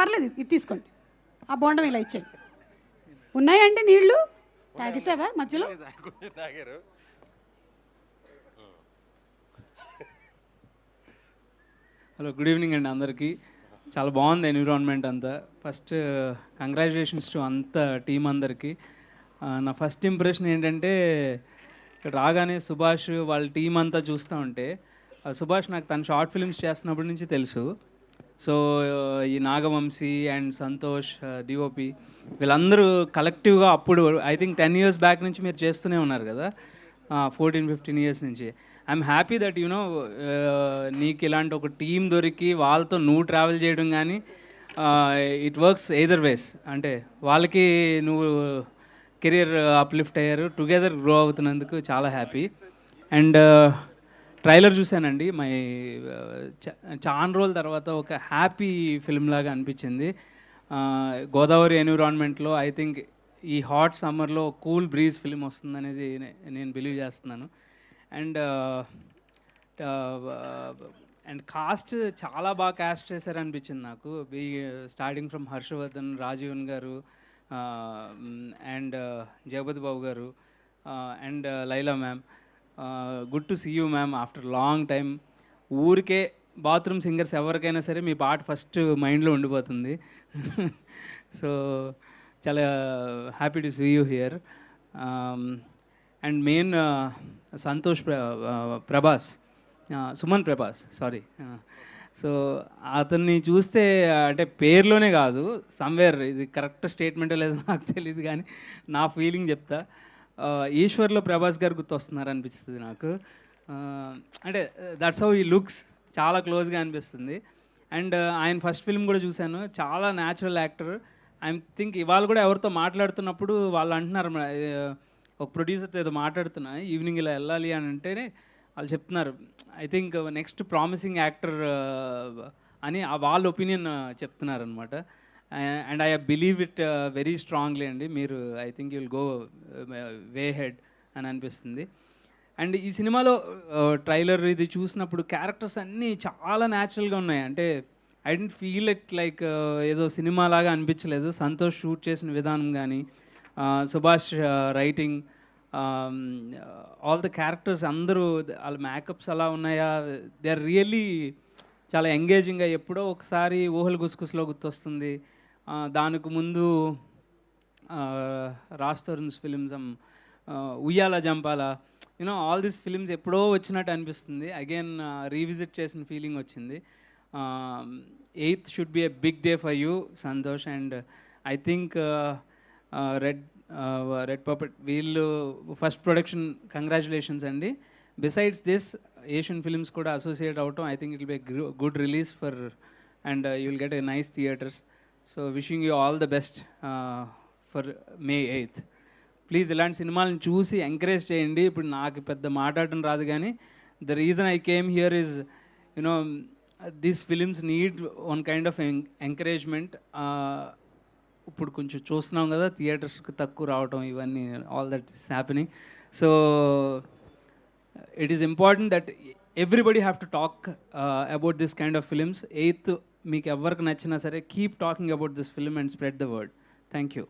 పర్లేదు, ఇది తీసుకోండి. ఆ బోండం ఇలా ఇచ్చేయండి. ఉన్నాయండి నీళ్ళు? తాగేసావా మధ్యలో? హలో, గుడ్ ఈవినింగ్ అండి అందరికీ. చాలా బాగుంది ఎన్విరాన్మెంట్ అంతా. ఫస్ట్ కంగ్రాచులేషన్స్ టు అంత టీం అందరికీ. నా ఫస్ట్ ఇంప్రెషన్ ఏంటంటే, ఇక్కడ రాగానే సుభాష్ వాళ్ళ టీం అంతా చూస్తూ ఉంటే, సుభాష్ నాకు తన షార్ట్ ఫిల్మ్స్ చేస్తున్నప్పటి నుంచి తెలుసు. సో ఈ నాగవంశీ అండ్ సంతోష్ డిఓపి వీళ్ళందరూ కలెక్టివ్గా అప్పుడు ఐ థింక్ 10 years బ్యాక్ నుంచి మీరు చేస్తూనే ఉన్నారు కదా, 14-15 years నుంచి. ఐఎమ్ హ్యాపీ దట్ యునో నీకు ఇలాంటి ఒక టీం దొరికి వాళ్ళతో నువ్వు ట్రావెల్ చేయడం కానీ ఇట్ వర్క్స్ ఎయిదర్ వేస్. అంటే వాళ్ళకి నువ్వు కెరియర్ అప్లిఫ్ట్ అయ్యారు, టుగెదర్ గ్రో అవుతున్నందుకు చాలా హ్యాపీ. అండ్ ట్రైలర్ చూశానండి, చాలా రోజుల తర్వాత ఒక హ్యాపీ ఫిల్మ్ లాగా అనిపించింది. గోదావరి ఎన్విరాన్మెంట్లో ఐ థింక్ ఈ హాట్ సమ్మర్లో కూల్ బ్రీజ్ ఫిల్మ్ వస్తుందనేది నేను బిలీవ్ చేస్తున్నాను. అండ్ అండ్ కాస్ట్ చాలా బాగా కాస్ట్ చేశారనిపించింది నాకు. స్టార్టింగ్ ఫ్రమ్ హర్షవర్ధన్, రాజీవన్ గారు, అండ్ జగపతి బాబు గారు, and Laila ma'am. Good to see you ma'am after long time. ఊరికే బాత్రూమ్ సింగర్స్ ఎవరికైనా సరే మీ పాట ఫస్ట్ మైండ్లో ఉండిపోతుంది. సో చాలా happy to see you here. And main Santosh Prabhas, Suman Prabhas, sorry. So అతన్ని చూస్తే అంటే పేరులోనే కాదు, సమ్వేర్, ఇది కరెక్ట్ స్టేట్మెంటో లేదో నాకు తెలియదు కానీ నా ఫీలింగ్ చెప్తా, ఈశ్వర్లో ప్రభాస్ గారు గుర్తొస్తున్నారు అనిపిస్తుంది నాకు. అంటే దట్స్ హౌ ఈ లుక్స్, చాలా క్లోజ్గా అనిపిస్తుంది. అండ్ ఆయన ఫస్ట్ ఫిల్మ్ కూడా చూశాను, చాలా న్యాచురల్ యాక్టర్. ఐ థింక్ ఇవాళ కూడా ఎవరితో మాట్లాడుతున్నప్పుడు వాళ్ళు అంటున్నారు, ఒక ప్రొడ్యూసర్తో ఏదో మాట్లాడుతున్నా ఈవినింగ్ ఇలా వెళ్ళాలి అని అంటేనే వాళ్ళు చెప్తున్నారు, I think next promising actor అని వాళ్ళ ఒపీనియన్ చెప్తున్నారు అనమాట. And I believe it very strongly అండి. మీరు I think you'll go way head అని అనిపిస్తుంది. అండ్ ఈ సినిమాలో ట్రైలర్ ఇది చూసినప్పుడు క్యారెక్టర్స్ అన్నీ చాలా న్యాచురల్గా ఉన్నాయి. అంటే I didn't feel it like ఏదో సినిమా లాగా అనిపించలేదు. సంతోష్ షూట్ చేసిన విధానం కానీ, Subhash writing, all the characters అందరూ వాళ్ళ మేకప్స్ అలా ఉన్నాయా, దే ఆర్ రియల్లీ చాలా ఎంగేజింగ్గా. ఎప్పుడో ఒకసారి ఊహలు గుసగుసలో గుర్తొస్తుంది. దానికి ముందు Raj Tarun's films, Uyyala Jampala, you know all these films ఎప్పుడో వచ్చినట్టు అనిపిస్తుంది. అగైన్ రీవిజిట్ చేసిన ఫీలింగ్ వచ్చింది. 8th should be a big day for you Santosh. And I think red పర్పట్ వీళ్ళు ఫస్ట్ ప్రొడక్షన్, కంగ్రాచులేషన్స్ అండి. బిసైడ్స్ దిస్ ఏషియన్ ఫిలిమ్స్ కూడా అసోసియేట్ అవటం, I think it will be good release for, and you will get a nice theatres. So wishing you all the best for May 8th. Please ఇలాంటి సినిమాలను చూసి encourage చేయండి. ఇప్పుడు నాకు పెద్ద మాట్లాడటం రాదు కానీ the reason I came here is you know these films need one kind of encouragement. ఇప్పుడు కొంచెం చూస్తున్నాం కదా, థియేటర్స్కి తక్కువ రావటం, ఇవన్నీ all that is happening. So it is important that everybody have to talk about this kind of films. 8th మీకు ఎవరికి నచ్చినా సరే keep talking about this film and spread the word. Thank you.